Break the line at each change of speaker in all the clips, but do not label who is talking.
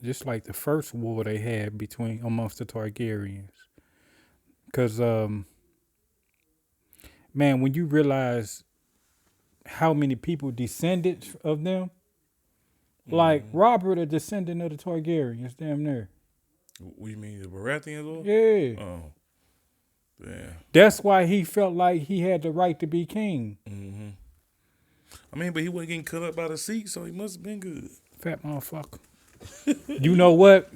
just like the first war they had between amongst the Targaryens. Cause man, when you realize how many people descended of them, like
Mm-hmm.
Robert, a descendant of the Targaryens, damn near.
What do you mean, the Baratheons? Or?
Yeah,
Oh, damn.
that's why he felt like he had the right to be king.
Mm-hmm. I mean, but he wasn't getting cut up by the seat, so he must have been good.
Fat motherfucker. You know what?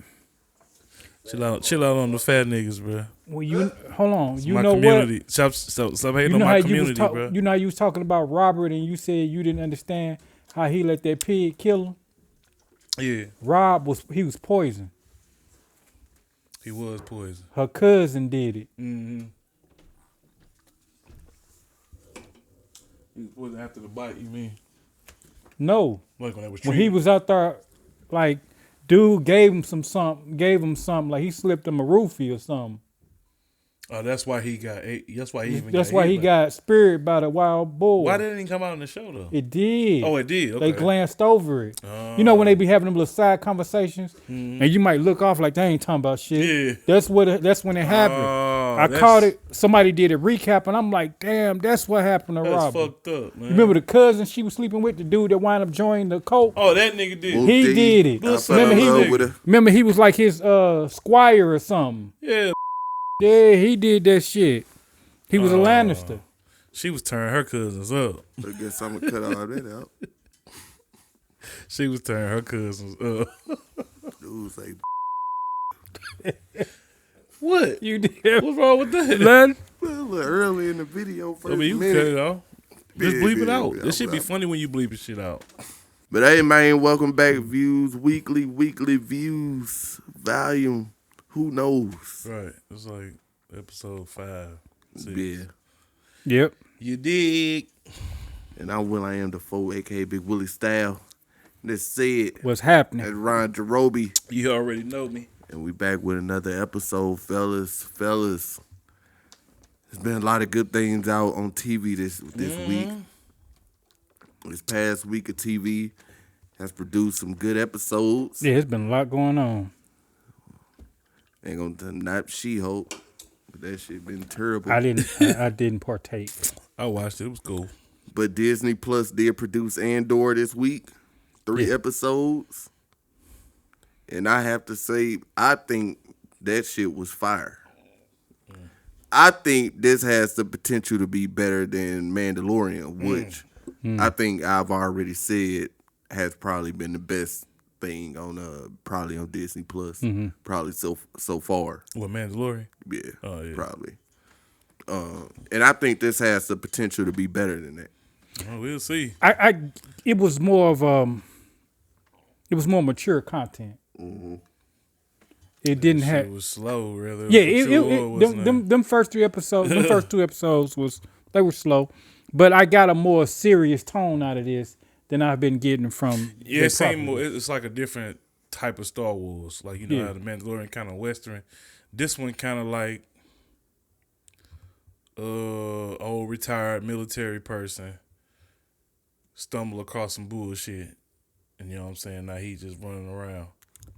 Chill out on the fat niggas, bro.
Well, you hold on.
It's
You
my
know what?
community. Stop hating
You
on
know
my
how you was
community, bro.
you know how you was talking about Robert, and you said you didn't understand how he let that pig kill him.
Yeah,
He was poisoned.
he was poison.
Her cousin did it.
Mm-hmm. He was poison after the bite. You mean?
No,
Like when that was
when he
treated?
was out there, like dude gave him something, like he slipped him a roofie or something.
Oh, that's why he got. That's why he even
That's
got
why
hit.
he got spirit by the wild
Why
boar.
didn't he come out in the show though?
It did.
Oh, it did.
They
Okay.
glanced over it. You know when they
Oh.
be having them little side conversations,
Mhm.
and you might look off like they ain't talking about shit.
Yeah.
That's when it happened.
Oh,
I caught it. Somebody did a recap, and I'm like, damn, that's what happened to
That's
Robert.
fucked up, man.
You remember the cousin she was sleeping with, the dude that wound up joining the cult?
Oh, that nigga did.
Whoop
He
dee.
did it.
I fell in
Remember he
love
was,
with her.
remember he was like his squire or something.
Yeah.
Yeah, he did that shit. He was a Lannister.
She was turning her cousins up.
I guess I'm gonna cut all that out.
She was turning her cousins up.
Dude was like,
What?
You did.
What's wrong with that?
None?
a little early in the video, first
I mean, you can cut
minute.
it off. Just
Yeah,
bleep it
yeah,
out.
yeah,
This should be
yeah.
funny when you bleep shit out.
But hey, man, welcome back, Views Weekly Views Volume. Who knows?
Right. It's like episode 5. 6.
Yeah.
Yep.
You dig?
And I'm Will I Am the Foe, aka Big Willie Style. This said,
What's happening?
that's Ron Jerobi.
You already know me.
And we back with another episode, fellas. There's been a lot of good things out on TV this week. This past week of TV has produced some good episodes.
Yeah, it's been a lot going on.
Ain't gonna not She-Hulk, but that shit been terrible.
I didn't partake.
I watched it. It was cool.
But Disney Plus did produce Andor this week, 3 episodes. And I have to say, I think that shit was fire. I think this has the potential to be better than Mandalorian, which I think I've already said has probably been the best thing on probably on Disney Plus. Probably so far.
What, Mandalorian?
Yeah.
Oh, yeah.
Probably. And I think this has the potential to be better than that.
Oh, we'll see.
It was more of it was more mature content. It didn't
Shit
have
was slow, rather.
yeah. Them first 3 episodes, them first 2 episodes they were slow, but I got a more serious tone out of this than I've been getting from.
Yeah, it seemed more. It's like a different type of Star Wars. Like, you know
Yeah.
how the Mandalorian kind of Western. This one kind of like old retired military person stumble across some bullshit, and you know what I'm saying. Now he just running around.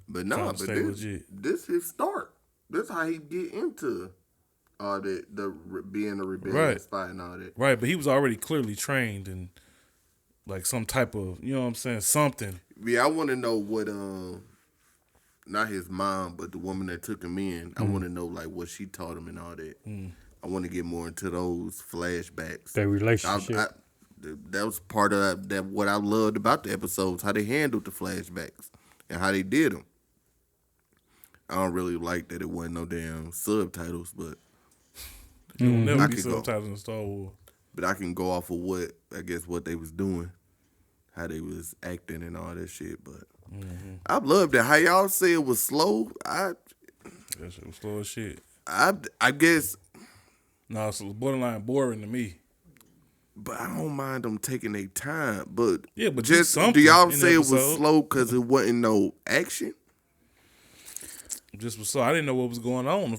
But
Trying
nah,
to
but
stay legit.
this his start. This how he get into all that, being a rebellious spy and all that.
Right, but he was already clearly trained in like some type of, you know what I'm saying, something.
Yeah, I want to know what not his mom, but the woman that took him in. I want to know like what she taught him and all that. I want to get more into those flashbacks.
Their relationship.
That was part of that. What I loved about the episodes, how they handled the flashbacks and how they did them. I don't really like that it wasn't no damn subtitles, but
There will never
I
be
could go.
subtitles in Star Wars.
but I can go off of what they was doing, how they was acting and all that shit. But I loved it. How y'all say it was slow.
That shit was slow as shit.
I guess,
No, it's borderline boring to me.
but I don't mind them taking their time. But
Yeah, but do
just
something
do y'all
in the
say it was
episode.
slow because it wasn't no action?
Just was so I didn't know what was going on in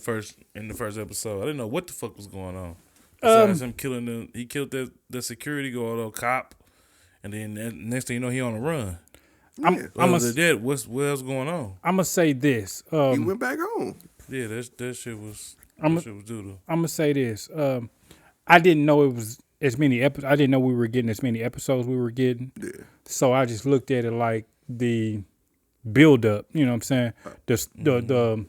the first episode. I didn't know what the fuck was going on. Besides him killing he killed the security guard or cop, and then next thing you know he on the run.
I'm
Other than that, what else going on?
I'm gonna say this.
He went back home.
Yeah, that shit was doodle.
I'm gonna say this. I didn't know it was as many episodes. I didn't know we were getting as many episodes we were getting.
Yeah.
So I just looked at it like the build up. You know what I'm saying? The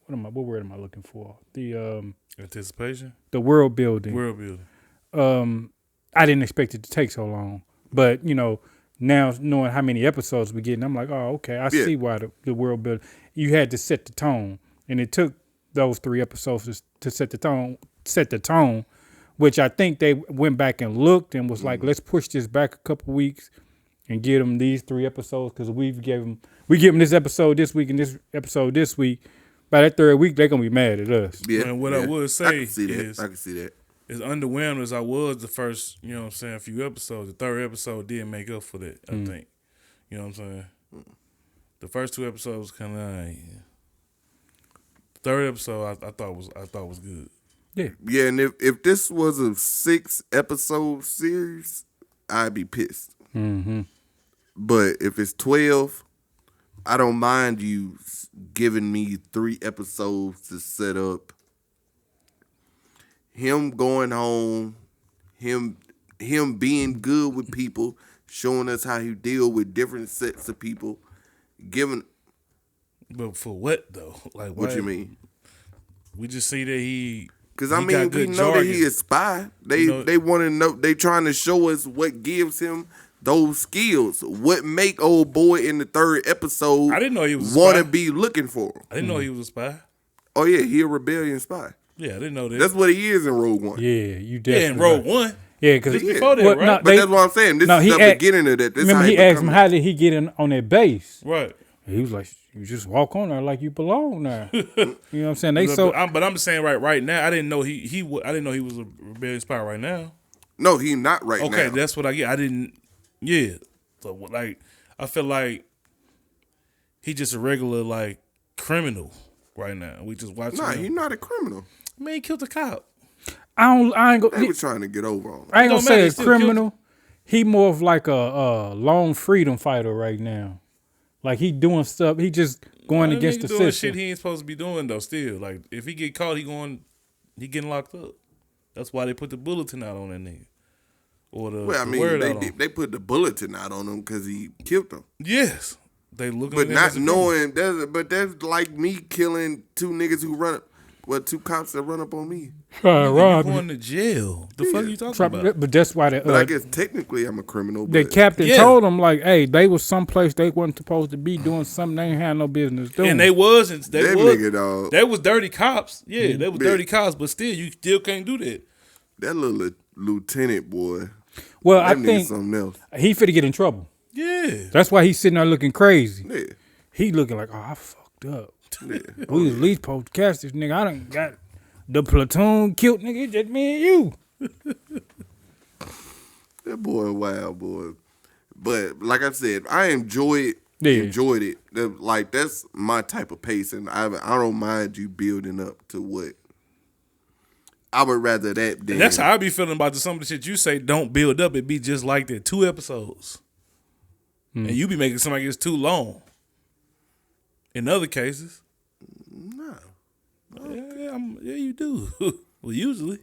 what word am I looking for? The
Anticipation.
The world building. I didn't expect it to take so long, but now knowing how many episodes we're getting, I'm like, oh, okay, I see why the world building. You had to set the tone, and it took those 3 episodes to set the tone. Which I think they went back and looked and was like, let's push this back a couple weeks and give them these 3 episodes because we give them this episode this week and this episode this week. By that 3rd week, they're gonna be mad at us.
Yeah, and what I would say
I can see that.
As underwhelmed as I was the first, few episodes, the 3rd episode did make up for that. I think, you know what I'm saying. The first 2 episodes kind of. The 3rd episode I thought was good.
Yeah, and if this was a 6-episode series, I'd be pissed.
Mm-hmm.
But if it's 12, I don't mind you giving me 3 episodes to set up him going home, him being good with people, showing us how he deal with different sets of people, giving.
But for what though? Like
what you mean?
We just see that he.
Because we know that he is spy. They want to know. They trying to show us what gives him those skills. What make old boy in the 3rd episode?
I didn't know he was
want to be looking for him.
I didn't know he was a spy.
Oh yeah, he a rebellion spy.
Yeah, I didn't know that.
That's what he is in Rogue One.
Yeah, you definitely.
Yeah, in Rogue One.
Yeah, because
before that, right?
But that's what I'm saying. This is the beginning of that. This
remember, he asked him how did he get in on that base?
Right.
He was like, "You just walk on there like you belong there." You know what I'm saying?
But I'm saying right now. I didn't know he was a rebellion spy right now.
No, he not right now.
Okay, that's what I get. I didn't. Yeah. So like, I feel like he just a regular criminal right now. We just watching.
Nah, he not a criminal.
Man, he killed a cop.
I ain't go.
They were trying to get over on him.
I ain't gonna say a criminal. He more of like a long freedom fighter right now. Like he doing stuff. He just going against the system.
Shit he ain't supposed to be doing though. Still, like if he get caught, he getting locked up. That's why they put the bulletin out on that nigga. Or
they put the bulletin out on him because he killed them.
Yes, they looking.
But not knowing that's like me killing 2 niggas who run. Well, 2 cops that run up on me.
Going to jail. The fuck you talking about?
But that's why
but I guess technically I'm a criminal.
The captain told them hey, they was someplace they wasn't supposed to be doing something they ain't had no business doing.
And they wasn't.
Nigga, dog.
They was dirty cops. Yeah, they was dirty cops. But still, you still can't do that.
That little lieutenant boy.
Well, I think
something else.
He finna get in trouble.
Yeah.
That's why he's sitting there looking crazy.
Yeah.
He looking like, I fucked up.
Yeah.
We was at least supposed to catch this nigga. I done got the platoon killed, nigga. It's just me and you.
That boy, wild boy. But like I said, I enjoyed it. That's my type of pace, and I don't mind you building up to what. I would rather that than.
And that's how I be feeling about some of the shit you say. Don't build up. It be just like that. 2 episodes, and you be making something like it's too long. In other cases,
no.
Yeah, you do. Well, usually,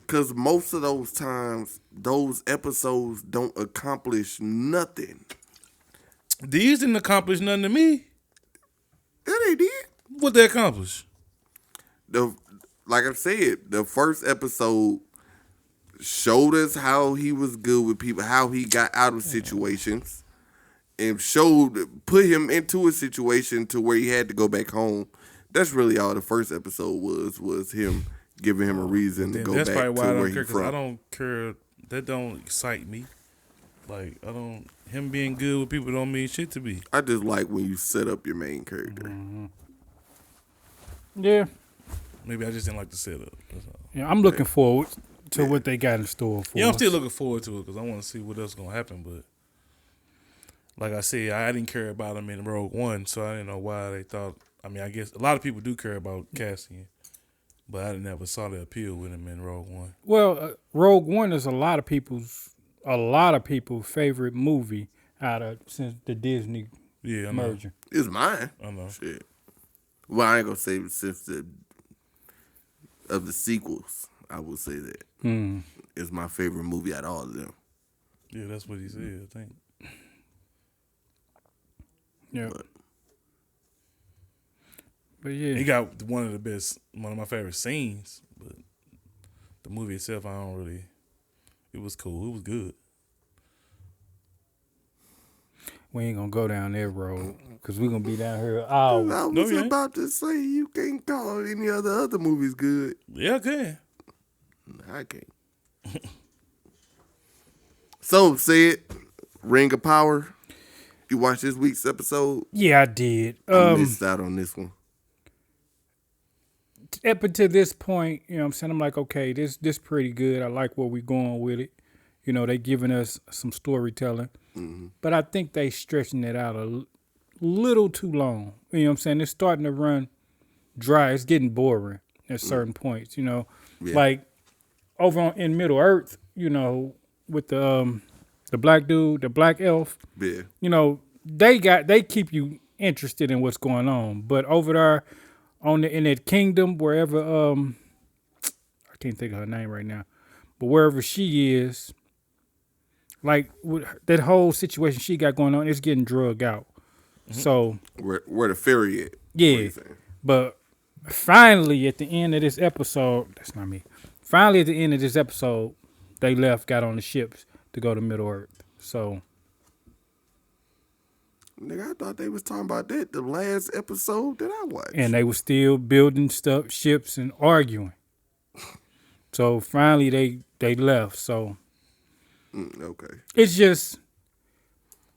because most of those times, those episodes don't accomplish nothing.
These didn't accomplish nothing to me.
Yeah, they did.
What they accomplish?
Like I said, the first episode showed us how he was good with people, how he got out of situations. And put him into a situation to where he had to go back home. That's really all the first episode was him giving him a reason to go back to where he's from.
I don't care. That don't excite me. Like him being good with people don't mean shit to me.
I just like when you set up your main character.
Mm-hmm. Yeah.
Maybe I just didn't like the setup. That's all.
Yeah, I'm looking forward to what they got in store for us.
I'm still looking forward to it because I want to see what else is gonna happen, but. Like I said, I didn't care about him in Rogue One, so I didn't know why they thought. I mean, I guess a lot of people do care about Cassian, but I never saw the appeal with him in Rogue One.
Well, Rogue One is a lot of people's a lot of people's favorite movie since the Disney
Yeah, I know.
merger.
It's mine.
I know.
Shit. Well, I ain't gonna say since of the sequels. I will say that it's my favorite movie out of all of them.
Yeah, that's what he said, I think.
Yeah. But yeah,
He got one of my favorite scenes, but the movie itself, it was cool. It was good.
we ain't gonna go down that road because we're gonna be down here hours.
I was
you ain't.
about to say you can't call any other movies good.
Yeah, I can.
I can't. So, said Ring of Power. You watched this week's episode?
Yeah, I did.
I missed out on this one.
Up until this point, you know what I'm saying? I'm like, okay, this pretty good. I like where we going with it. You know, they giving us some storytelling. But I think they stretching it out a little too long. You know what I'm saying? It's starting to run dry. It's getting boring at certain points, you know.
Yeah.
Like over in Middle Earth, you know, with the black dude, the black elf,
Yeah.
you know, they keep you interested in what's going on. But over there in that kingdom, wherever I can't think of her name right now, but wherever she is, like that whole situation she got going on, it's getting drugged out. So
Where the fairy at?
yeah, but finally at the end of this episode, that's not me. Finally at the end of this episode, they got on the ships to go to Middle Earth. So
Nigga, I thought they was talking about that the last episode that I watched.
and they were still building ships and arguing. So finally they left. So
Okay.
it's just,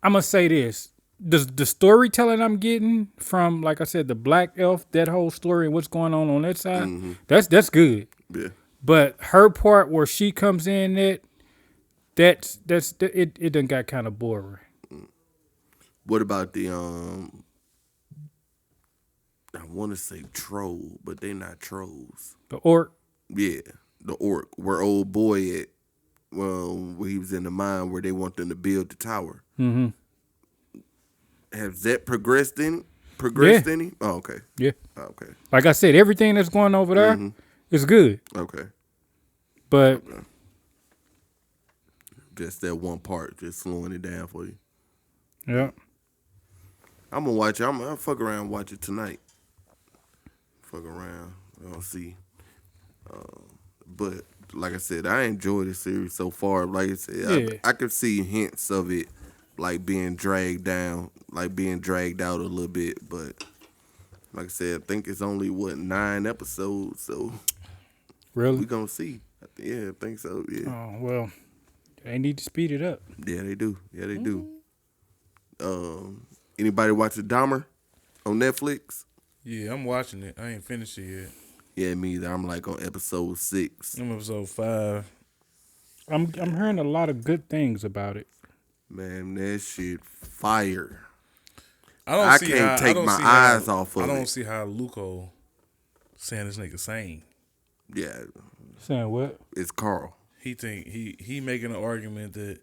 I'm gonna say this: the storytelling I'm getting from, like I said, the black elf, that whole story and what's going on that side, that's good.
Yeah.
But her part where she comes in, it done got kind of boring.
What about the I want to say troll, but they not trolls.
The orc,
Yeah, the orc. Where old boy at? Well, where he was in the mine where they want them to build the tower.
mm-hmm.
Has that progressed any? Oh, okay.
Yeah.
Oh, okay.
Like I said, everything that's going over there is good.
Okay.
But
Just that one part, just slowing it down for you.
yeah,
I'm gonna watch it. I'm gonna fuck around and watch it tonight. Fuck around. I'll see. But like I said, I enjoy the series so far. Like I said, I could see hints of it, like being dragged down, like being dragged out a little bit. But like I said, I think it's only 9 episodes, so
really.
we gonna see. I think so. Yeah.
Oh well, they need to speed it up.
Yeah, they do. Yeah, they do. Anybody watch the Dahmer on Netflix?
Yeah, I'm watching it. I ain't finished it yet.
Yeah, me either. I'm like on episode 6.
I'm episode 5.
I'm hearing a lot of good things about it.
Man, that shit fire.
I
can't take my eyes off of it.
I don't see how Luco saying this nigga sane.
Yeah,
Saying what?
it's Carl.
He think he making an argument that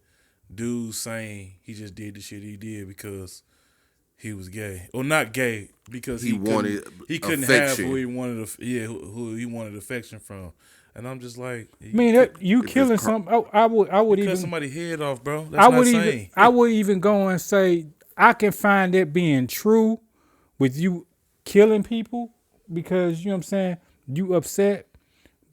dude's saying he just did the shit he did because he was gay, or not gay because he couldn't have who he wanted who he wanted affection from, and I'm just like,
I mean, you killing some. I would even
cut somebody's head off, bro. That's
I would even go and say I can find that being true with you killing people because you know what I'm saying, you upset.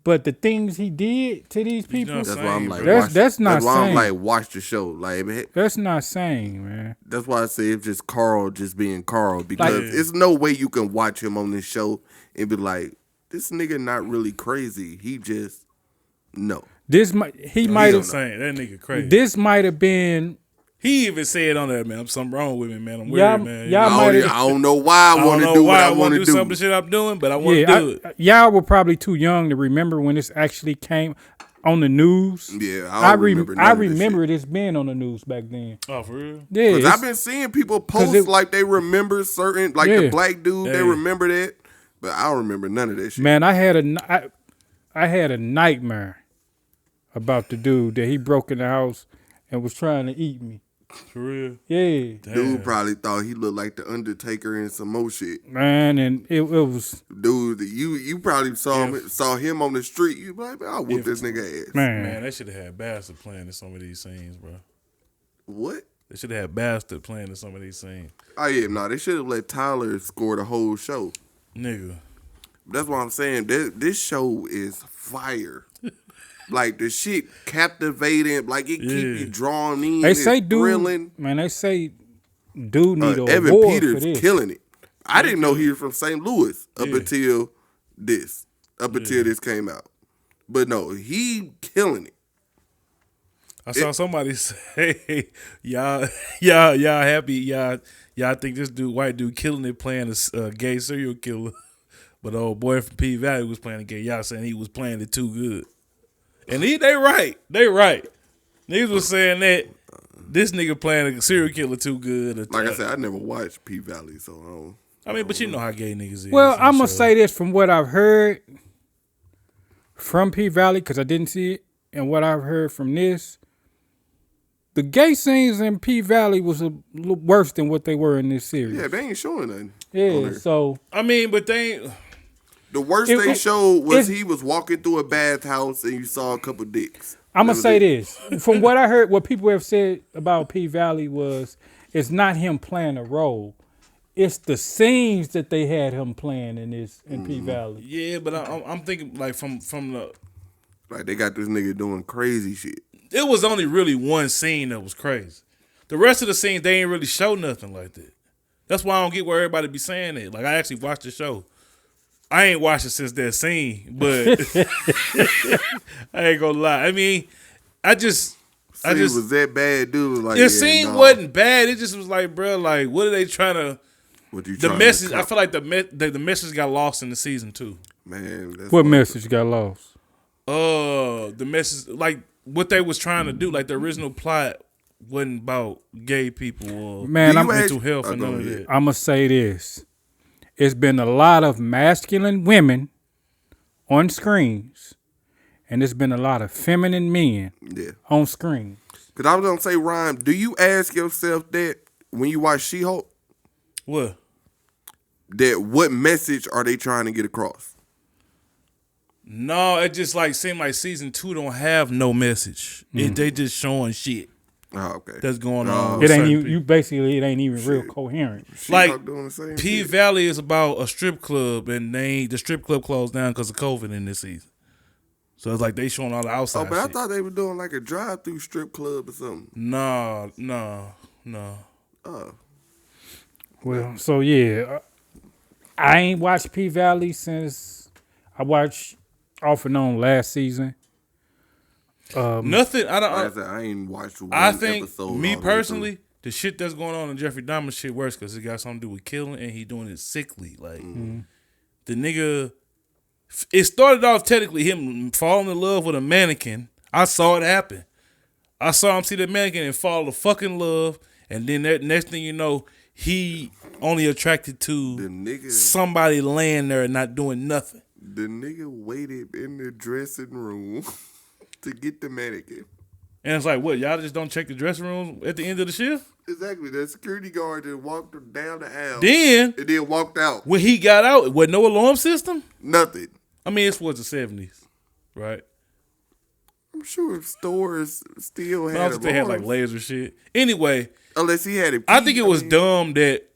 But the things he did to these people,
That's
That's why I'm like,
that's not
That's why I'm
sane.
like, watch the show. Like, man,
That's not sane, man.
that's why I say it's just Carl just being Carl because it's no way you can watch him on this show and be like, this nigga not really crazy. He just no.
This might have
saying that nigga crazy.
This might have been.
He even said on there, man, something wrong with me, man. I'm
Y'all-
weird, man.
y'all
I don't know why I want to do what I want to do.
Some of the shit I'm doing, but I want to do it.
Y'all were probably too young to remember when this actually came on the news.
Yeah, I remember.
I remember this being on the news back then.
Oh, for real?
Yeah,
Because I've been seeing people post like they remember certain, like the black dude, they remember that, but I don't remember none of that shit.
man, I had a nightmare about the dude that he broke in the house and was trying to eat me.
For real?
Yeah.
Damn.
Dude probably thought he looked like the Undertaker and some more shit.
Man, and it was
Dude, you probably saw him on the street. You be like, I'll whoop this nigga ass.
Man, they should have had Bastard playing in some of these scenes, bro.
What?
They should have had Bastard playing in some of these scenes.
Oh yeah, no, they should have let Tyler score the whole show.
Nigga.
That's what I'm saying. This show is fire. Like the shit captivating. Like it keep you drawn in.
they say
it's
dude.
thrilling.
Man, they say dude need a
Evan
award
Peters
for this.
killing it. I didn't know he was from St. Louis up until this. Until this came out. But no, he killing it.
I saw somebody say, y'all happy, y'all think this white dude killing it playing a gay serial killer, but the old boy from P Valley was playing a gay. Y'all saying he was playing it too good, and they right. Niggas was saying that this nigga playing a serial killer too good.
Like I said, I never watched P Valley, so I don't.
But you know how gay niggas is.
Well, I'm gonna say this from what I've heard from P Valley because I didn't see it, and what I've heard from this. The gay scenes in P Valley was a little worse than what they were in this series.
Yeah, they ain't showing nothing.
Yeah, so
but they ain't.
The worst they showed was he was walking through a bathhouse and you saw a couple dicks.
I'm gonna say this. From what I heard, what people have said about P Valley was it's not him playing a role. It's the scenes that they had him playing in P Valley.
Yeah, but I'm thinking like from the.
Like they got this nigga doing crazy shit.
It was only really one scene that was crazy. The rest of the scenes, they ain't really show nothing like that. That's why I don't get where everybody be saying it. Like, I actually watched the show. I ain't watched it since that scene, but I ain't gonna lie. I just
was that bad, dude. Like
the scene wasn't bad. It just was like, bro, like, what are they trying to?
What you
the message? I feel like the message got lost in the season 2.
Man,
what message got lost?
The message, like what they was trying to do, like the original plot wasn't about gay people or mental health and none of that.
I'm gonna say this: it's been a lot of masculine women on screens, and there's been a lot of feminine men on screen.
Because I was gonna say, Ryan, do you ask yourself that when you watch She-Hulk?
What?
That what message are they trying to get across?
No, it just like seemed like season 2 don't have no message. They just showing shit.
Oh, okay.
That's going on.
It ain't even, you basically it ain't even real coherent.
Like P Valley is about a strip club, and the strip club closed down because of COVID in this season. So it's like they showing all the outside.
Oh, but
shit.
I thought they were doing like a drive-through strip club or something.
No.
Oh.
Well, so yeah, I ain't watched P Valley since I watched off and on last season.
Nothing.
I ain't watched one
I think
episode
me personally, the shit that's going on in Jeffrey Dahmer shit worse because it got something to do with killing and he doing it sickly. Like the nigga, it started off technically him falling in love with a mannequin. I saw it happen. I saw him see the mannequin and fall to fucking love, and then that next thing you know, he only attracted to somebody laying there and not doing nothing.
The nigga waited in the dressing room to get the mannequin.
And it's like, what, y'all just don't check the dressing room at the end of the shift?
Exactly. The security guard just walked down the aisle.
And
then walked out.
When he got out, was no alarm system?
Nothing.
It was the 70s, right?
I'm sure stores still had alarms.
They had like laser shit. Anyway.
Unless he had it.
I think it was dumb that,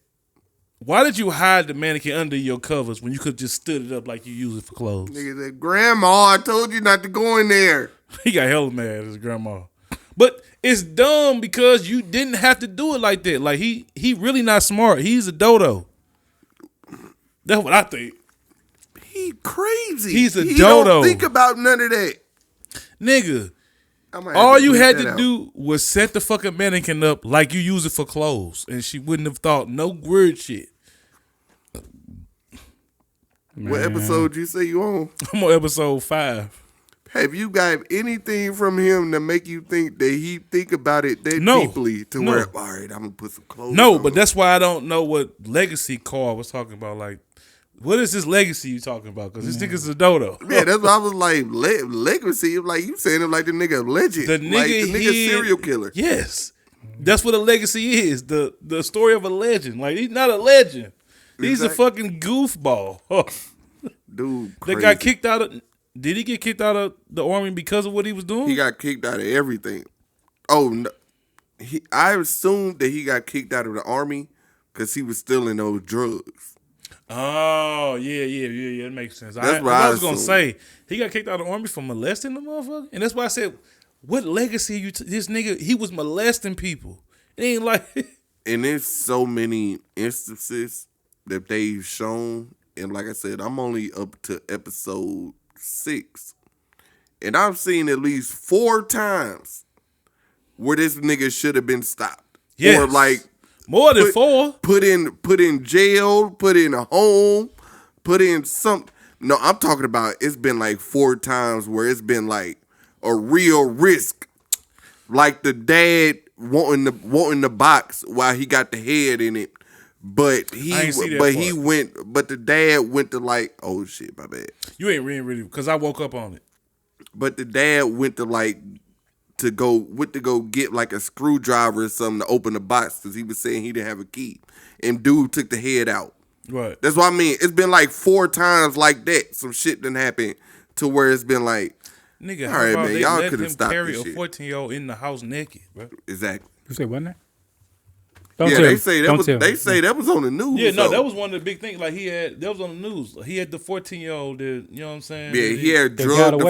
why did you hide the mannequin under your covers when you could just stood it up like you use it for clothes? Nigga
said, Grandma, I told you not to go in there.
He got hella mad at his grandma. But it's dumb because you didn't have to do it like that. Like, he really not smart. He's a dodo. That's what I think.
He crazy.
He's a
he
dodo.
Don't think about none of that.
Nigga, all you had to do was set the fucking mannequin up like you use it for clothes. And she wouldn't have thought no weird shit.
Man. What episode you say you on?
I'm on episode 5.
Have you got anything from him to make you think that he think about it that deeply to where, all right, I'm going to put some clothes on?
But that's why I don't know what Legacy Carl was talking about. Like, What is this legacy you talking about? Because this nigga's a dodo.
Yeah, that's what I was like. Legacy, like you saying him like the nigga a legend,
The nigga,
like the nigga serial killer.
Yes, that's what a legacy is. The story of a legend. Like he's not a legend. He's a fucking goofball.
Dude,
That got kicked out of. Did he get kicked out of the army because of what he was doing?
He got kicked out of everything. Oh, no. I assumed that he got kicked out of the army because he was stealing those drugs.
Oh, yeah. That makes sense.
That's what I
was going to
assumed.
say. He got kicked out of the army for molesting the motherfucker? And that's why I said, what legacy you this nigga, he was molesting people. It ain't like...
And there's so many instances that they've shown. And like I said, I'm only up to episode 6. And I've seen at least 4 times where this nigga should have been stopped.
Yes.
Or like...
More than 4.
Put in jail, put in a home, put in some. No, I'm talking about it's been like 4 times where it's been like a real risk. Like the dad wanting the box while he got the head in it. But the dad went to like, oh shit, my bad.
You ain't really because I woke up on it.
But the dad went to like to go get like a screwdriver or something to open the box because he was saying he didn't have a key. And dude took the head out.
Right.
That's what I mean. It's been like 4 times like that. Some shit done happened to where it's been like,
nigga,
all
how
right,
about
man,
they
y'all
let
could
him
have stopped
carry
this
a
shit.
14-year-old in the house naked, bro?
Exactly.
You say wasn't that?
They say that was on the news.
Yeah, no, that was one of the big things. Like that was on the news. He had the 14-year-old. You know what I'm saying?
Yeah, he had drugged the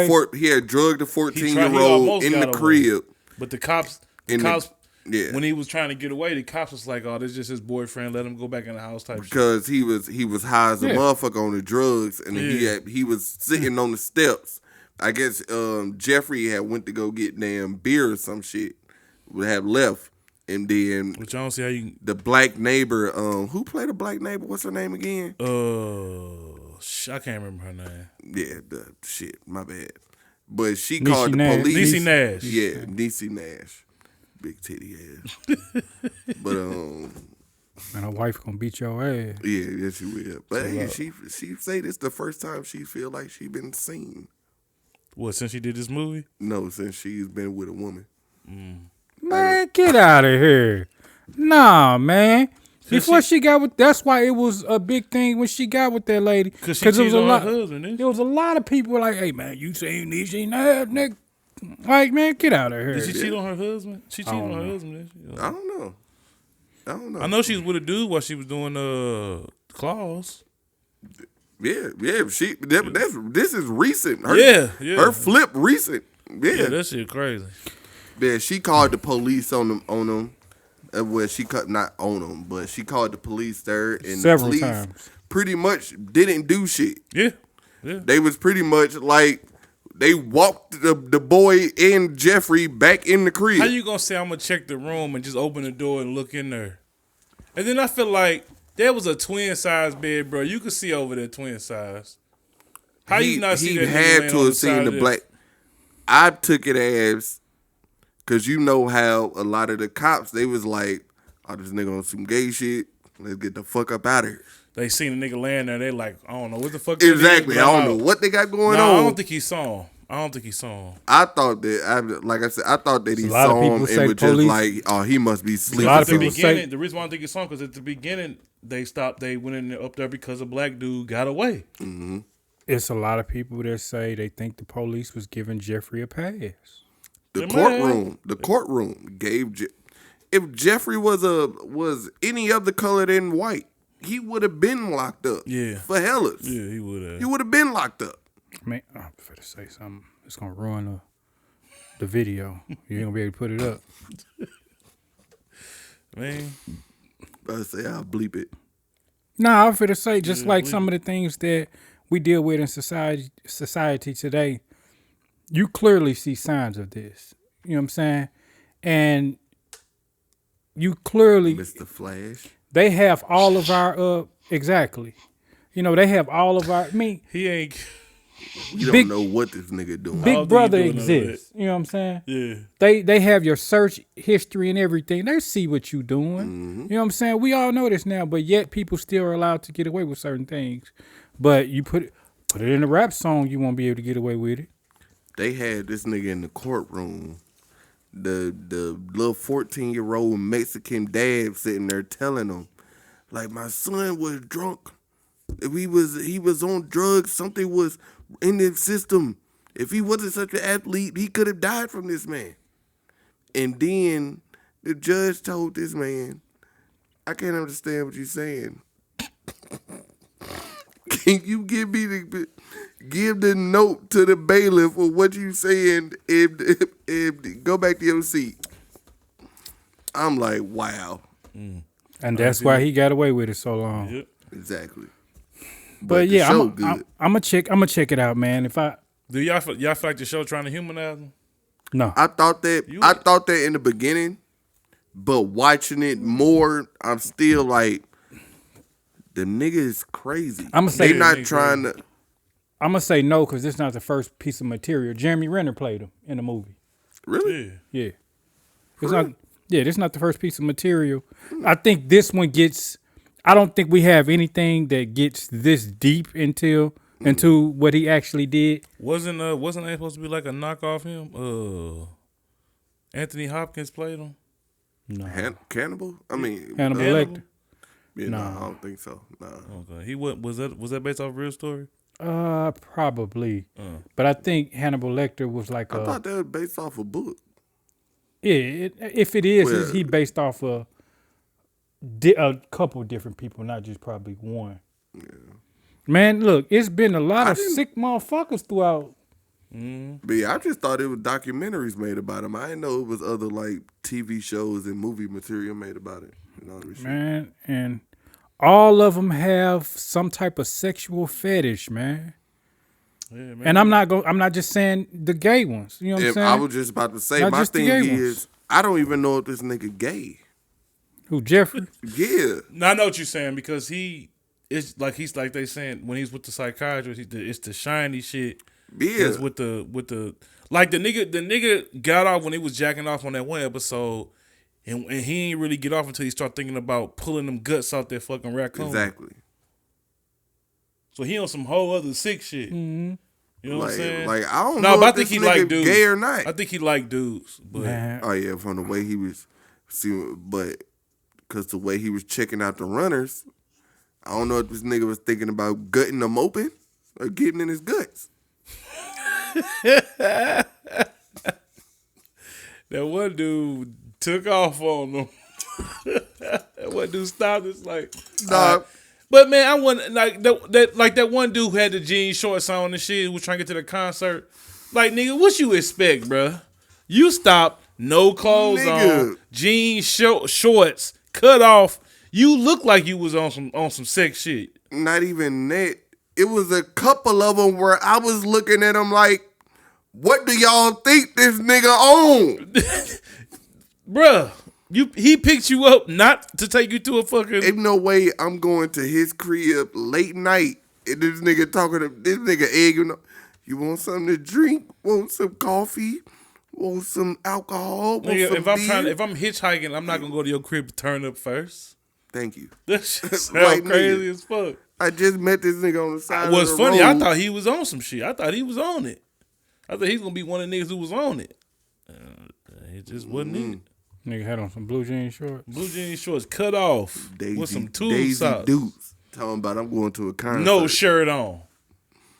14-year-old in the crib.
But the cops,
yeah,
when he was trying to get away, the cops was like, "Oh, this is just his boyfriend. Let him go back in the house." Type
because
shit.
he was high as a motherfucker on the drugs, and he was sitting on the steps. I guess Jeffrey had went to go get damn beer or some shit. Would have left. And then,
which I don't see how you.
The black neighbor, who played a black neighbor? What's her name again?
I can't remember her name.
Yeah, my bad. But she called the police.
Niecy Nash.
Yeah, Niecy Nash, big titty ass. But
and her wife gonna beat your ass.
Yeah, yes she will. But hey, she say this the first time she feel like she been seen.
What, since she did this movie?
No, since she's been with a woman.
Man, get out of here. Nah, man. Before she got with, that's why it was a big thing when she got with that lady.
Because it was a lot. There
was a lot of people like, hey man, you seen this, she nabbed, nigga. Like, man, get out of here.
Did she cheat on her husband? She cheated on her husband.
I don't know.
I know she was with a dude while she was doing claws.
Yeah. This is recent. Her flip recent.
Yeah, that shit crazy.
Yeah, she called the police on them. Well, she cut not on them, but she called the police there, and
several
the police
times
pretty much didn't do shit.
Yeah.
They was pretty much like they walked the boy and Jeffrey back in the crib.
How you gonna say I'm gonna check the room and just open the door and look in there? And then I feel like there was a twin size bed, bro. You could see over there twin size. How you not see that? He
had to have seen the black. I took it as. Cause you know how a lot of the cops, they was like, oh, this nigga on some gay shit. Let's get the fuck up out of here.
They seen the nigga laying there. They like, I don't know what the fuck.
Exactly. I don't know what they got going on.
I don't think he saw him.
I thought that, like I said, I thought that he saw him and was just like, oh, he must be sleeping.
A lot of people say,
the reason why I don't think he saw him because at the beginning they went in up there because a black dude got away.
Mm-hmm.
It's a lot of people that say they think the police was giving Jeffrey a pass.
The courtroom gave. If Jeffrey was any other color than white, he would have been locked up.
Yeah,
for hellas.
Yeah, he would have.
He would have been locked up.
Man, I'm going to say something. It's gonna ruin the video. You ain't gonna be able to put it up.
Man,
I say I'll bleep it.
Nah, I'm finna say just like some of the things that we deal with in society today. You clearly see signs of this. You know what I'm saying? And you clearly...
Mr. Flash.
They have all of our... exactly. You know, they have all of our...
he ain't...
We don't know what this nigga doing.
Big Brother exists. You know what I'm saying?
Yeah.
They have your search history and everything. They see what you doing. You know what I'm saying? We all know this now, but yet people still are allowed to get away with certain things. But you put it in a rap song, you won't be able to get away with it.
They had this nigga in the courtroom. The little 14-year-old Mexican dad sitting there telling him, like, my son was drunk. He was on drugs. Something was in his system. If he wasn't such an athlete, he could have died from this man. And then the judge told this man, I can't understand what you're saying. Can you give the note to the bailiff for what you saying and go back to your seat? I'm like, wow.
And that's why he got away with it so long.
Yep.
Exactly.
But yeah, I'm gonna check it out, man.
Do y'all feel like the show trying to humanize him?
No.
I thought that in the beginning, but watching it more, I'm still like, the nigga is crazy.
I'm gonna say
they not trying to.
I'm gonna say no because this is not the first piece of material. Jeremy Renner played him in the movie.
Really?
Yeah. It's not. Yeah, this is not the first piece of material. I think this one gets. I don't think we have anything that gets this deep into what he actually did.
Wasn't they supposed to be like a knockoff him? Anthony Hopkins played him.
No.
Cannibal? I mean
Hannibal Lecter.
Yeah, no, I don't think so. No.
Okay. He was that based off a real story?
Probably. But I think Hannibal Lecter was like
I thought that was based off a book.
Yeah, if it is, he based off a couple different people, not just probably one. Yeah. Man, look, it's been a lot of sick motherfuckers throughout.
But yeah, I just thought it was documentaries made about him. I didn't know it was other like TV shows and movie material made about it. You know what I mean?
Man, and all of them have some type of sexual fetish, man. Yeah, man. And I'm not just saying the gay ones. You know what I'm saying?
I was just about to say,
not
my thing is, I don't even know if this nigga gay.
Who, Jeffrey?
Yeah.
No, I know what you're saying because he's like they saying when he's with the psychiatrist, it's the shiny shit.
Yeah.
With the like the nigga got off when he was jacking off on that one episode, and he ain't really get off until he start thinking about pulling them guts out that fucking raccoon.
Exactly.
So he on some whole other sick shit.
Mm-hmm.
You know what I'm saying?
Like I don't know.
But I
if
think
this
he
nigga
like dudes.
gay or not.
I think he like dudes. But
oh yeah, from the way he was, but because the way he was checking out the runners, I don't know if this nigga was thinking about gutting them open or getting in his guts.
That one dude took off on them. That one dude stopped. It's like,
nah.
But man, I want that one dude who had the jean shorts on and shit who was trying to get to the concert. Like, nigga, what you expect, bruh? You stopped, no clothes on, jean shorts, cut off. You look like you was on some sex shit.
Not even that. It was a couple of them where I was looking at them like, what do y'all think this nigga on?
Bruh, he picked you up not to take you to a fucking...
Ain't no way I'm going to his crib late night and this nigga talking to this nigga egging up. You want something to drink? Want some coffee? Want some alcohol? Want
nigga,
some beer?
if I'm hitchhiking, I'm not gonna go to your crib to turn up first.
Thank you.
That shit sounds
like,
crazy
nigga,
as fuck.
I just met this nigga on the side
What's
of the
funny,
road.
I thought he was on some shit. I thought he was on it. I thought he was gonna be one of the niggas who was on it. It just wasn't it.
Nigga had on some blue jean shorts.
Blue jean shorts cut off with some tube
Daisy
socks.
Dukes. Talking about I'm going to a concert.
No shirt on.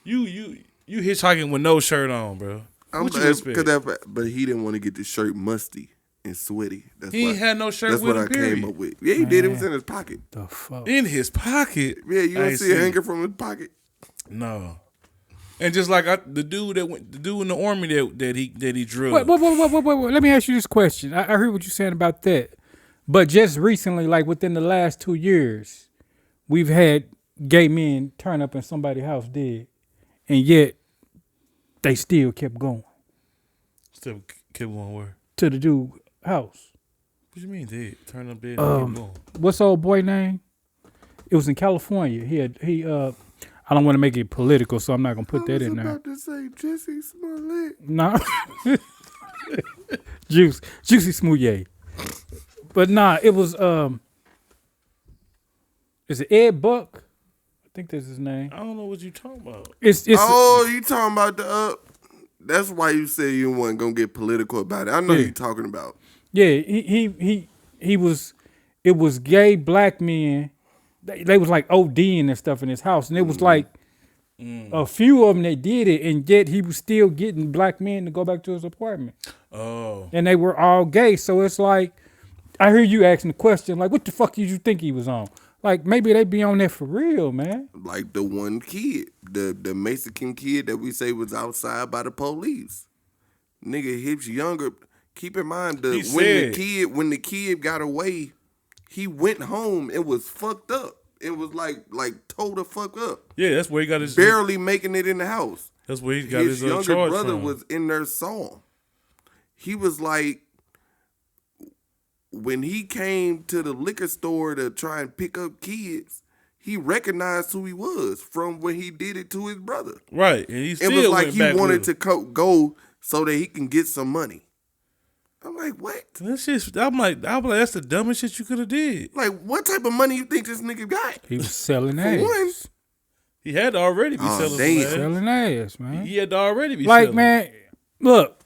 You hitchhiking with no shirt on, bro. What you expect?
But he didn't want to get the shirt musty and sweaty.
He ain't had no shirt
that's
with
what
him,
I
period.
came up with. Yeah, he did. It was in his pocket.
The fuck?
In his pocket?
Yeah, you don't see a hanger from his pocket.
No. And just like the dude in the army that he drilled.
Wait. Let me ask you this question. I heard what you're saying about that. But just recently, like within the last 2 years, we've had gay men turn up in somebody's house dead. And yet, they still kept going.
Still kept going where?
To the dude's house.
What you mean dead? Turn up dead and keep going.
What's the old boy name? It was in California. I don't want to make it political, so I'm not gonna put that in there.
I was about to say Jesse Smollett.
No, Juicy Smoothie. But nah, it was is it Ed Buck? I think that's his name.
I don't know what you talking about.
It's
Oh, you talking about the that's why you said you wasn't gonna get political about it. I know
Yeah.
you talking about.
yeah. He was. It was gay black men. They was like ODing and stuff in his house, and it was like a few of them that did it, and yet he was still getting black men to go back to his apartment.
Oh,
And they were all gay. So it's like, I hear you asking the question, like, what the fuck did you think he was on? Like, maybe they be on there for real, man.
Like the one kid, the Mexican kid that we say was outside by the police. Nigga, he's younger. Keep in mind when the kid got away, he went home. It was fucked up. It was like told the fuck up.
yeah, that's where he got his.
Barely making it in the house.
That's where he got
His
his
younger
charge
brother
from.
was in there saw him. He was like, when he came to the liquor store to try and pick up kids, he recognized who he was from when he did it to his brother.
Right, and he still
It was like
went
he
back
wanted
with
to go so that he can get some money. I'm like, what?
him. That shit, I'm like, that's the dumbest shit you could have did.
Like, what type of money you think this nigga got?
He was selling
For
ass.
one,
He had to already be
Oh,
selling
damn.
some ass.
Selling ass, man.
He had to already be
Like,
selling.
man, look,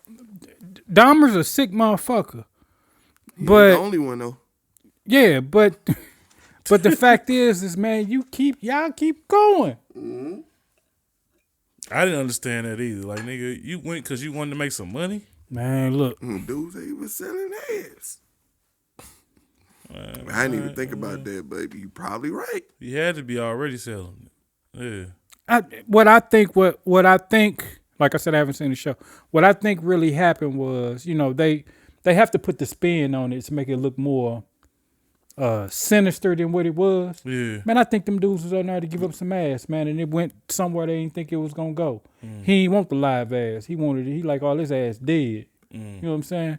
Dahmer's a sick motherfucker.
he
But
ain't the only one though.
yeah, but the fact is man, y'all keep going.
I didn't understand that either. Like, nigga, you went because you wanted to make some money?
Man, look.
Dude said he was selling ass. I didn't even think about that, baby. You probably right.
He had to be already selling it. Yeah.
What I think, like I said, I haven't seen the show. What I think really happened was, they have to put the spin on it to make it look more sinister than what it was.
Yeah.
Man, I think them dudes was on there to give up some ass, man, and it went somewhere they didn't think it was gonna go. He ain't want the live ass. He like all his ass dead. You know what I'm saying?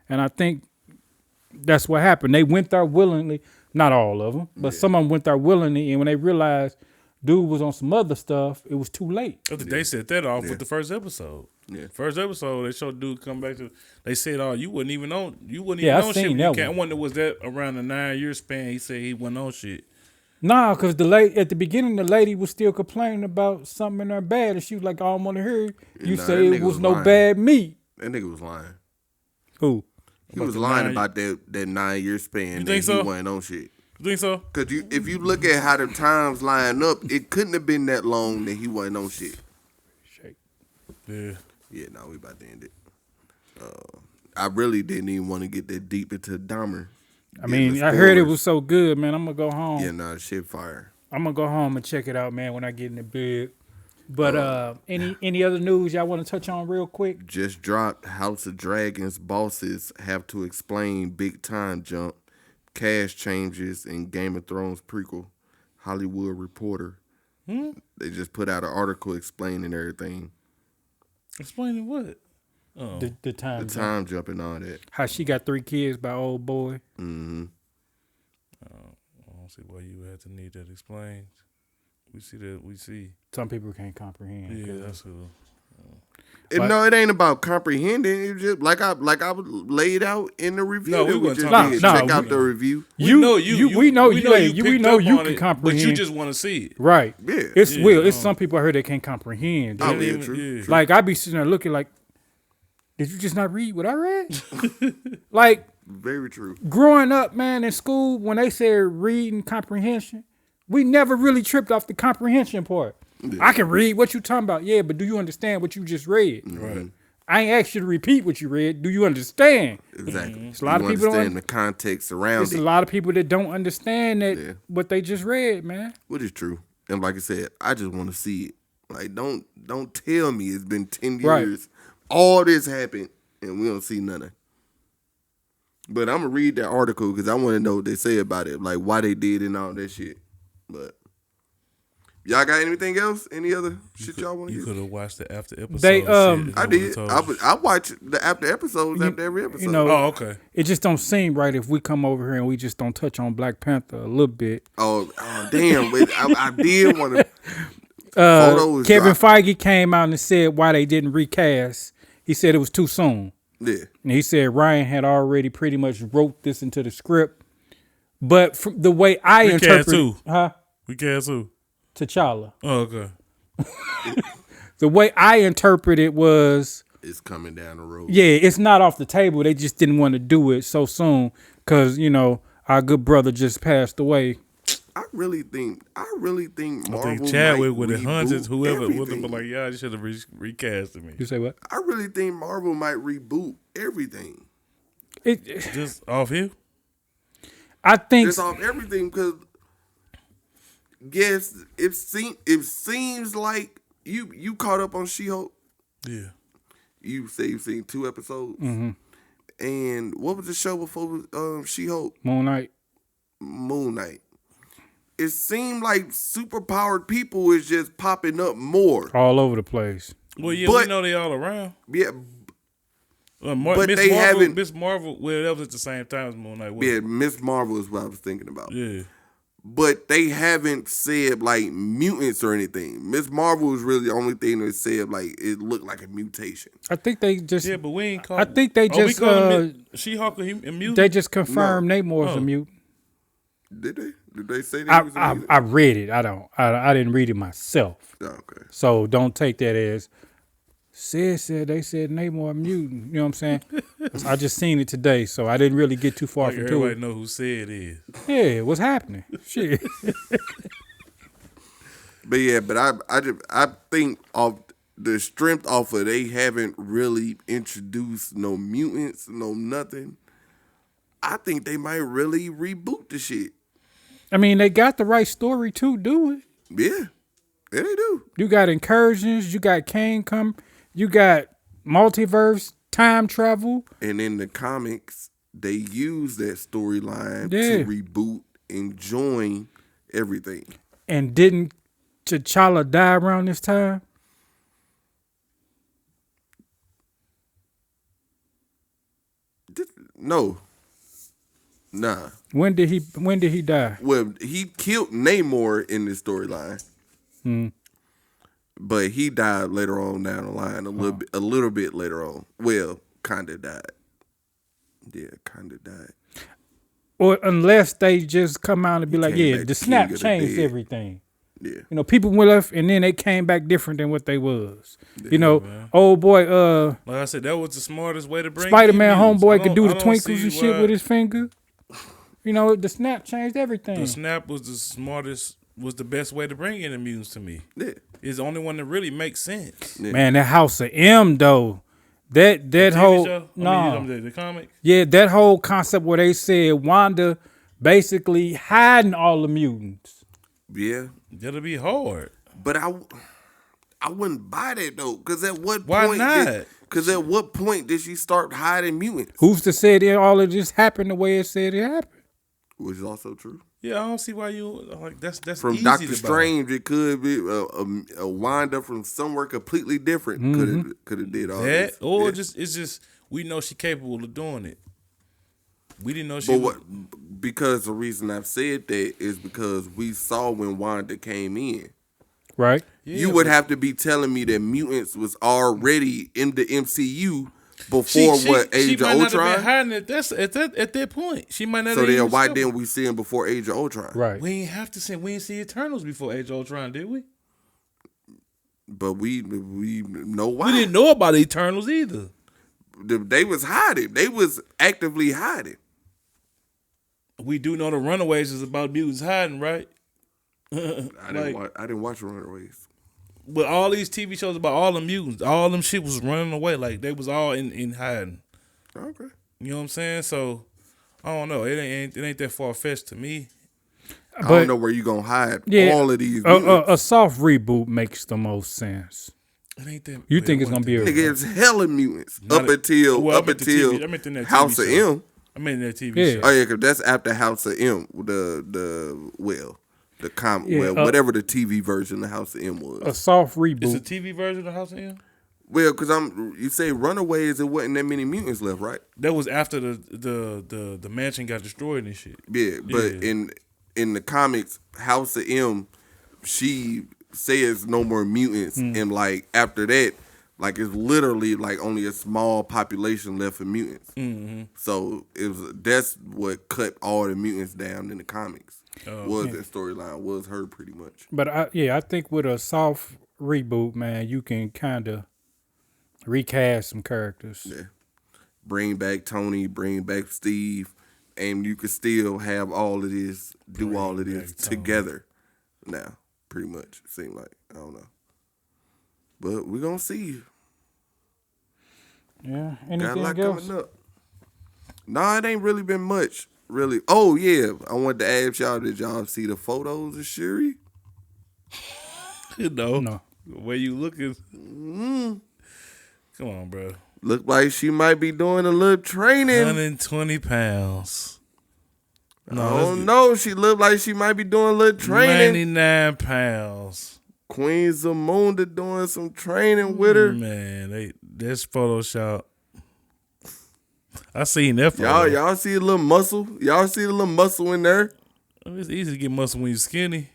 And I think that's what happened. They went there willingly. Not all of them, but some of them went there willingly. And when they realized dude was on some other stuff, it was too late.
I think they set that off with the first episode.
Yeah.
First episode, they showed dude come back to. They said, "Oh, you wouldn't even on. You wouldn't
Yeah, I
even on
seen
shit."
that
You can't.
one.
I wonder was that around the 9-year span? He said he wasn't on shit.
Nah, because at the beginning, the lady was still complaining about something in her bed, and she was like, "I don't want to hear you
Nah,
say
that
it
nigga
was
was
no
lying.
bad meat."
That nigga was lying.
Who?
He was
the
lying
9
about that 9-year span.
You
that
think so?
He wasn't on shit.
You think so?
Cause if you look at how the times line up, it couldn't have been that long that he wasn't on shit.
Shake.
Yeah.
Yeah, no, we about to end it. I really didn't even want to get that deep into Dahmer.
I mean,
the
I heard it
spoilers.
was so good, man. I'm gonna go home.
Yeah, nah, shit fire.
I'm gonna go home and check it out, man, when I get in the bed. But any other news y'all want to touch on real quick?
Just dropped House of Dragons bosses have to explain big time jump, cash changes, and Game of Thrones prequel. Hollywood Reporter. They just put out an article explaining everything.
Explaining what? Oh.
The time.
The time jump and all that.
How she got 3 kids by old boy.
Mm-hmm.
I don't see why you had to need that explained. We see that. We see.
Some people can't comprehend.
Yeah, that's cool.
No, it ain't about comprehending. It's just like I laid out in the review.
No, we
that
wasn't
just
talking
did.
about
Check out the review.
We know you
picked up
you
on
can
it,
comprehend.
but you just want to see it.
Right.
Yeah.
It's
Yeah,
Will. It's some people I heard that can't comprehend.
Oh,
Didn't
yeah,
even-
true.
yeah.
True.
Like I be sitting there looking like, did you just not read what I read? Like
Very true.
growing up, man, in school, when they said reading comprehension, we never really tripped off the comprehension part.
Yeah.
I can read what you talking about, yeah, but do you understand what you just read?
Right.
I ain't asked you to repeat what you read. Do you understand?
Exactly.
It's a lot
You
of people don't-
understand the context around
There's
it,
a lot of people that don't understand that
Yeah.
what they just read, man.
which is true. And like I said, I just want to see it. Like, don't tell me it's been 10
Right.
years. All this happened, and we don't see nothing. But I'm going to read that article because I want to know what they say about it, like why they did and all that shit. But y'all got anything else? Any other shit y'all want to
You
get?
could have watched the after episode.
They,
shit,
I
and
I
would've
did.
told you.
I watch the after episodes after every episode.
you know,
Oh, okay.
It just don't seem right if we come over here and we just don't touch on Black Panther a little bit.
Oh damn! But I did want to. Photos
Kevin
dropped.
Feige came out and said why they didn't recast. He said it was too soon.
Yeah.
And he said Ryan had already pretty much wrote this into the script. But from the way I interpret
who?
huh?
We cast who?
T'Challa.
Oh, okay.
The way I interpret it was,
It's coming down the road.
yeah, it's not off the table. They just didn't want to do it so soon because, you know, our good brother just passed away.
I really think Marvel
I think Chadwick
might
with the hundreds,
reboot
whoever would
everything.
have been like, yeah, you should have recasted me.
You say what?
I really think Marvel might reboot everything.
Just off here?
I think
Just off everything because yes, it seems like you caught up on She-Hulk.
Yeah.
You say you've seen 2 episodes.
Mm-hmm.
And what was the show before She-Hulk?
Moon Knight.
Moon Knight. It seemed like superpowered people is just popping up more.
All over the place.
Well, yeah,
But-
we know they all around.
Yeah,
But
they haven't-
Miss Marvel, well, that was at the same time as Moon Knight.
yeah. Miss Marvel is what I was thinking about.
Yeah.
But they haven't said like mutants or anything. Miss Marvel is really the only thing that said like it looked like a mutation.
I think they just.
Yeah, but we ain't call
I think they just.
She-Hulk a mutant?
They just confirmed Namor's a
Oh.
mutant.
Did they? Did they say that? He was a mutant?
I read it. I didn't read it myself.
Oh, okay.
So don't take that as they said Namor a mutant. You know what I'm saying? I just seen it today, so I didn't really get too far
Like
from
everybody
it.
know who said it is.
Yeah, what's happening? Shit.
But yeah, but I think of the strength off of they haven't really introduced no mutants, no nothing. I think they might really reboot the shit.
I mean, they got the right story to do it.
Yeah, they do.
You got incursions. You got Kane come. You got multiverse, time travel.
And in the comics, they use that storyline
Yeah.
to reboot and join everything.
And didn't T'Challa die around this time?
No. Nah.
When did he die?
Well, he killed Namor in this storyline. But he died later on down the line, a little bit later on. Well, kind of died. Yeah, kind of died.
Or unless they just come out and be like,
came
yeah,
back
the
king
snap
of the
changed
dead.
everything.
Yeah.
You know, people went left and then they came back different than what they was. You know, old boy,
Like I said, that was the smartest way to bring
Spider-Man
mutants.
homeboy
I
could
don't-
do
I
the
don't
twinkles
see
and shit
why
with his finger. You know, the snap changed everything.
The snap was the smartest, was the best way to bring in the mutants to me.
Yeah.
It's the only one that really makes sense.
Man, that House of M though. That
TV
whole
show?
no.
I mean, the comic?
Yeah, that whole concept where they said Wanda basically hiding all the mutants.
Yeah.
That'll be hard.
But I wouldn't buy that though, because at what
Why
point?
not?
Because at what point did she start hiding mutants?
Who's to say that all of this happened the way it said it happened?
Which is also true.
Yeah, I don't see why you like that's
From
easy
Doctor
to buy.
Strange, it could be a Wanda from somewhere completely different. Could have did all
That
this.
or
Yeah.
it's just we know she's capable of doing it. We didn't know she
But
was,
because the reason I've said that is because we saw when Wanda came in.
Right?
Yeah,
You would have to be telling me that mutants was already in the MCU before
she
Age of
might not have been
Ultron.
hiding it. That's at that point. She might not.
So
have
then
even
why
discovered.
didn't we see him before Age of Ultron?
Right.
We ain't have to see. We ain't see Eternals before Age of Ultron, did we?
But we know why.
We didn't know about Eternals either.
They was hiding. They was actively hiding.
We do know the Runaways is about mutants hiding, right?
I didn't watch Runaways.
But all these TV shows about all the mutants, all them shit was running away. Like they was all in hiding.
Okay.
You know what I'm saying? So I don't know. It ain't that far fetched to me.
I don't know where you gonna hide all of these.
A soft reboot makes the most sense.
It ain't that.
You think it's gonna be a
Nigga, it's hella mutants
Not
up
a-
until
well, I
up
meant the
until
TV I meant in that TV
House of
show.
M.
I mean that TV
Yeah.
show.
Oh yeah, cause that's after House of M. Whatever the TV version of House of M was.
a soft
It's a
reboot.
TV version of House of M.
Well, cause you say Runaways, it wasn't that many mutants left, right?
That was after the mansion got destroyed and shit.
Yeah, but
Yeah.
in the comics, House of M, she say it's no more mutants, and like after that, like it's literally like only a small population left of mutants. Mm-hmm. So that's what cut all the mutants down in the comics. That storyline was her pretty much.
But I think with a soft reboot, man, you can kind of recast some characters.
Yeah, bring back Tony, bring back Steve, and you could still have all of this, do all of this together. Now, pretty much, it seems like, I don't know, but we're gonna see.
Yeah,
got a lot
else?
coming up. Nah, it ain't really been much. Really. Oh yeah, I wanted to ask y'all, did y'all see the photos of Shuri?
No. The way you looking. Come on, bro.
Look like she might be doing a little training.
120 pounds.
No, I don't know. She looked like she might be doing a little training.
99 pounds.
Queen Zamunda doing some training with her.
Man, that's Photoshop. I seen that photo.
Y'all see a little muscle? Y'all see a little muscle in there?
It's easy to get muscle when you're skinny.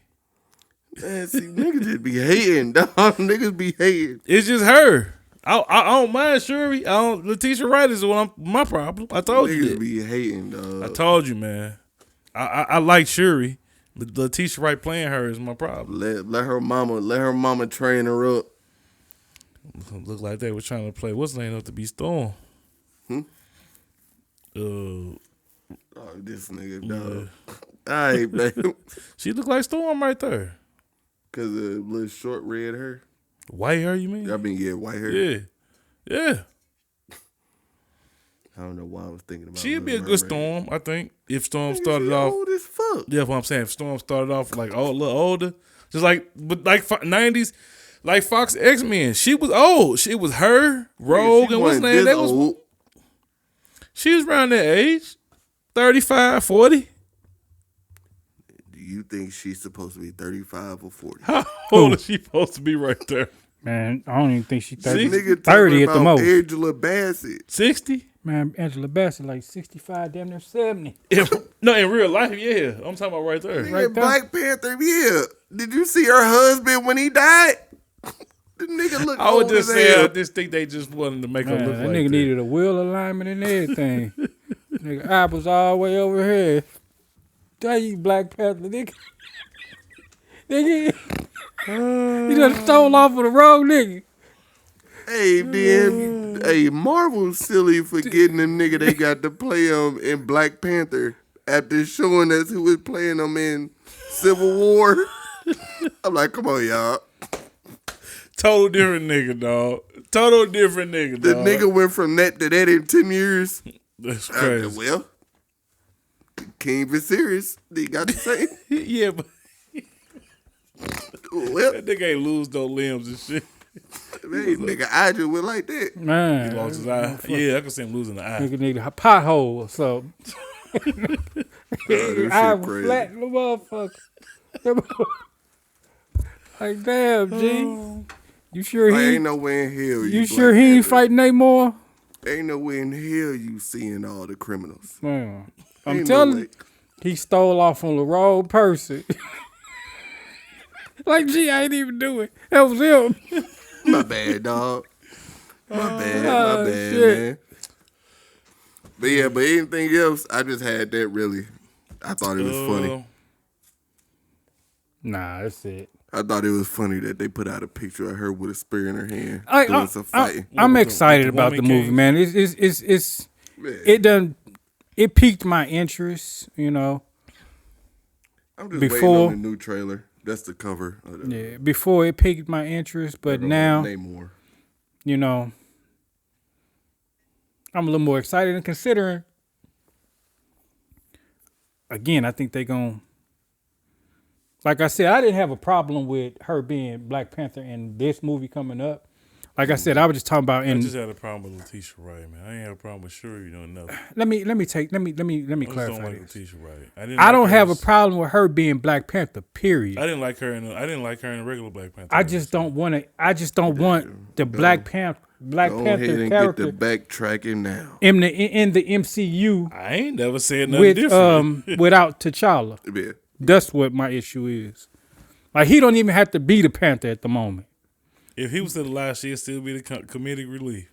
Man, see, niggas just be hating, dog. Niggas be hating.
It's just her. I don't mind Shuri. Letitia Wright is my problem. I told you.
Niggas be hating, dog.
I told you, man. I like Shuri. Letitia Wright playing her is my problem.
Let her mama train her up.
Look like they were trying to play what's name up to be Storm.
Oh, this nigga, dog. All right, man.
She look like Storm right there.
Cause of a little short red hair.
White hair, you mean?
I mean, yeah, white hair.
Yeah.
I don't know why I was thinking about.
She'd be a good Storm, I think. If Storm started off
old as fuck.
Yeah, what I'm saying. If Storm started off like a little older, just like 90s, like Fox X-Men. She was old. She was her, Rogue, and what's name? That was. She was around that age, 35, 40.
Do you think she's supposed to be 35 or 40?
How old is she supposed to be right there?
Man, I don't even think she's 30.
Nigga
30 at the most.
Angela Bassett.
60?
Man, Angela Bassett like 65, damn near 70.
No, in real life, yeah. I'm talking about right there.
Nigga, right there. Black Panther, yeah. Did you see her husband when he died? The nigga look
I would just say,
hell.
I just think they just wanted to make her look
that
like
nigga
that.
needed a wheel alignment and everything. Nigga, eyeballs all the way over here. Tell you, Black Panther, nigga. Nigga, you done stole off of the wrong nigga.
Hey, then, Marvel's silly for getting the nigga they got to play him in Black Panther after showing us who was playing him in Civil War. I'm like, come on, y'all.
Total different nigga, dog. Total different nigga,
The
dog.
nigga went from that to that in 10 years.
That's crazy.
Well, King Viserys, they got the same.
Yeah, but
Well,
that nigga ain't lose no limbs and shit.
hey, nigga, I just went like that.
Man.
He lost his eye. Yeah, I can see him losing the eye.
Nigga need a pothole or something.
This
I
shit
was
crazy.
flat in the motherfucker. Like, damn, G. You sure
Like,
he
ain't no way in hell
you sure he ain't fighting no more?
Ain't no way in hell you seeing all the criminals.
Man, I'm
Ain't
telling
no
you,
way.
he stole off on the wrong person. Like, gee, I ain't even do it. That was him.
My bad, dog. My bad,
shit.
man. But yeah, but anything else, I just had that really. I thought it was funny.
Nah, that's it.
I thought it was funny that they put out a picture of her with a spear in her hand doing some
I,
fighting.
I'm excited
with the
about the
woman
movie,
kings?
man.
Man,
It piqued my interest, you know.
I'm just
before-
waiting on the new trailer. That's the cover. Of the,
Yeah, before it piqued my interest, but now,
Namor.
you know, I'm a little more excited and considering. Again, I think they're going to, like I said, I didn't have a problem with her being Black Panther in this movie coming up. Like I said, I was just talking about
I just had a problem with Letitia Wright, man. I ain't have a problem with Shuri doing nothing.
let me
I just
clarify
don't like
this.
Letitia Wright.
I don't have a problem with her being Black Panther, period.
I didn't like her in the regular Black Panther.
I just don't want the Black Panther
Go ahead and
character
get the backtracking now.
in the MCU
I ain't never said nothing different.
without T'Challa.
Yeah.
That's what my issue is. Like he don't even have to be the Panther at the moment.
If he was still alive, she'd still be the comedic relief.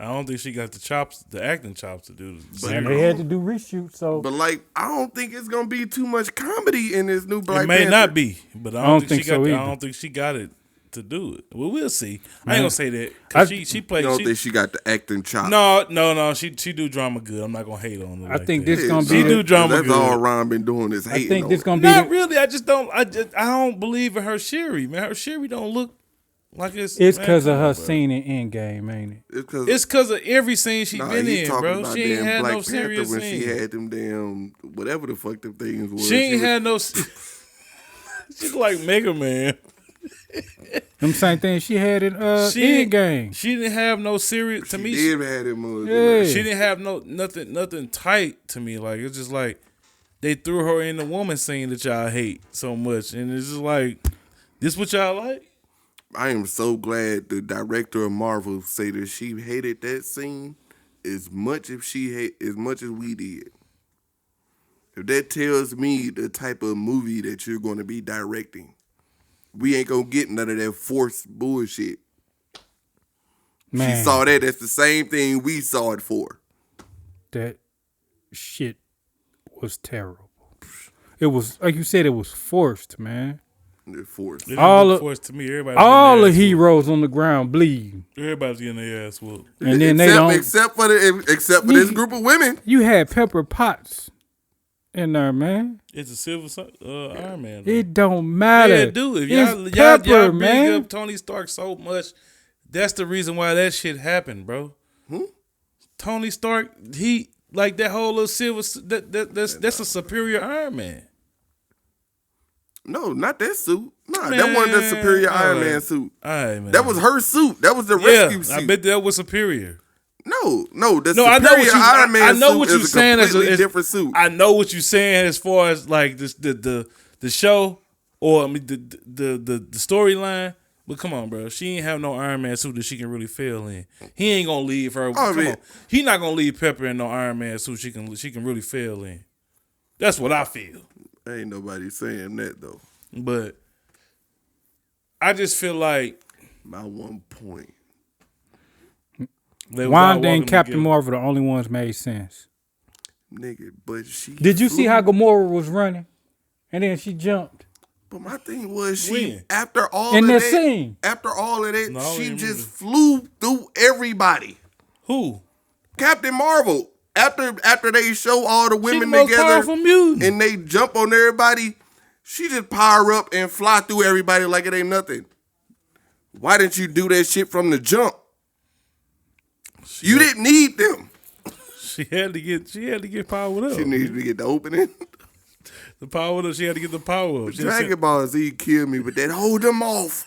I don't think she got the chops, the acting chops to do this.
And they had to do reshoots, so
But like, I don't think it's gonna be too much comedy in this new Black
It may
Panther.
not be, but I don't think she got.
so
I
either.
don't think she got it to do it. Well, we'll see. I ain't gonna say that
I-
because she played.
You don't think she got the acting chop?
No. She do drama good. I'm not gonna hate on her.
I think
that.
this gonna be.
She do drama
That's
good.
all Ron been doing is
I
hating.
think
on
this
her.
gonna be.
Not really. I don't believe in her Shuri, man. Her Shuri don't look like it's.
It's
man,
because of
come
her
on, bro.
scene in Endgame, ain't it?
It's
It's because of every scene she been
he
in,
talking
bro.
about
She ain't
damn
had
Black
no
Panther
serious
when
scene.
she had them damn whatever the fuck them things was.
She ain't had no. She's like Mega Man.
Them same things she had in Endgame.
She didn't have no serious. To
She
me,
did have them.
Yeah.
she didn't have nothing tight to me. Like it's just like they threw her in the woman scene that y'all hate so much, and it's just like this what y'all like.
I am so glad the director of Marvel say that she hated that scene as much as we did. If that tells me the type of movie that you're going to be directing, we ain't gonna get none of that forced bullshit.
Man,
She saw that. That's the same thing we saw it for.
that shit was terrible. It was like you said. It was forced, man.
The forced.
It
All
all
of-
forced to me. Everybody
All the heroes on the ground bleeding,
Everybody's getting their ass whooped.
and then they don't.
Except for this group of women.
You had Pepper Potts in there, man.
It's a Iron Man. though.
It don't matter.
Yeah, dude. If
It's
y'all
Pepper,
big
man.
up Tony Stark so much, that's the reason why that shit happened, bro. Tony Stark, he like that whole little silver. That's a superior Iron Man.
No, not that suit. Nah,
Man,
that wasn't the superior Iron
alright.
Man suit.
All right, man.
That was her suit. That was the
yeah.
rescue suit.
I bet that was superior.
No, the
No,
superior
I know what you.
Iron Man
I know
suit
what
is
you're
a
saying.
completely different suit.
I know what you're saying as far as like this, the show or I mean the storyline. But come on, bro. She ain't have no Iron Man suit that she can really fail in. He ain't gonna leave her. Come on. He not gonna leave Pepper in no Iron Man suit she can really fail in. That's what I feel.
Ain't nobody saying that though.
But I just feel like
My one point.
they was all
Wanda and
walking
Captain
together.
Marvel, the only ones made sense.
Nigga, but she
Did you see
flew.
how Gamora was running, and then she jumped
But my thing was she
When?
after all
in
of
that
that
scene?
after all of that,
No, I
she
don't
just
remember.
flew through everybody.
Who?
Captain Marvel. After they show all the
She
women
the most
together
powerful mutant.
and they jump on everybody, she just power up and fly through everybody like it ain't nothing. Why didn't you do that shit from the jump? You didn't need them.
She had to get powered up.
She needed to get the opening.
The power up. She had to get the power up. She had to-
Dragon Ball Z killed me, but that hold them off.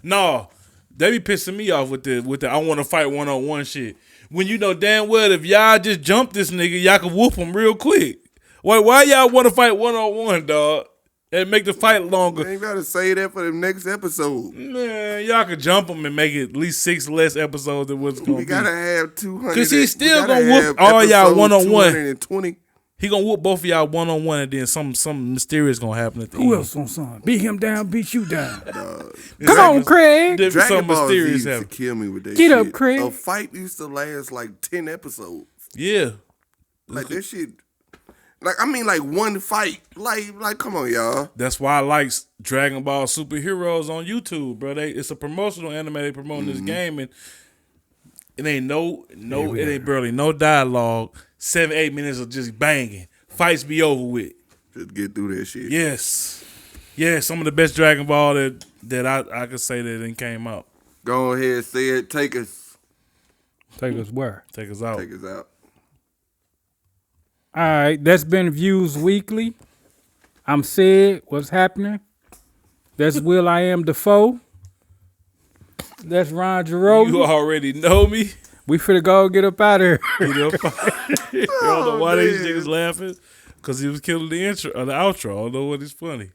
No, they be pissing me off with the I want to fight 1-on-1 shit. When you know damn well if y'all just jump this nigga, y'all can whoop him real quick. Why y'all want to fight 1-on-1, dog? And make the fight longer.
You gotta say that for the next episode.
Man, y'all could jump him and make it at least 6 less episodes than what's going
We
to
gotta
be.
have 200.
'Cause he's still
we gotta
gonna whoop
have
all y'all
episode
1-on-1.
220.
He gonna whoop both of y'all 1-on-1 and then something mysterious gonna happen at the
Who
end.
else on son? Beat him down, beat you down. Come
Something-
on, Craig.
Something
Dragon Ball Z
mysterious
used to
happen.
kill me with that
Get
shit.
up, Craig.
A fight used to last like 10 episodes.
Yeah.
Like that shit. Like one fight. Like come on, y'all.
That's why I like Dragon Ball superheroes on YouTube, bro. It's a promotional anime. They promoting this game, and it ain't it ain't barely no dialogue. 7-8 minutes of just banging. Fights be over with.
Just get through that shit.
Yes, some of the best Dragon Ball that I could say that it came out.
Go ahead, say it. Take us
Take us where?
Take us out.
out.
All right, that's been Views Weekly. I'm Sid. What's happening? That's Will I Am Defoe. That's Ron Jerome.
You already know me.
We finna go get up out of here.
You don't know why these niggas laughing? Because he was killing the intro or the outro. I don't know what is funny.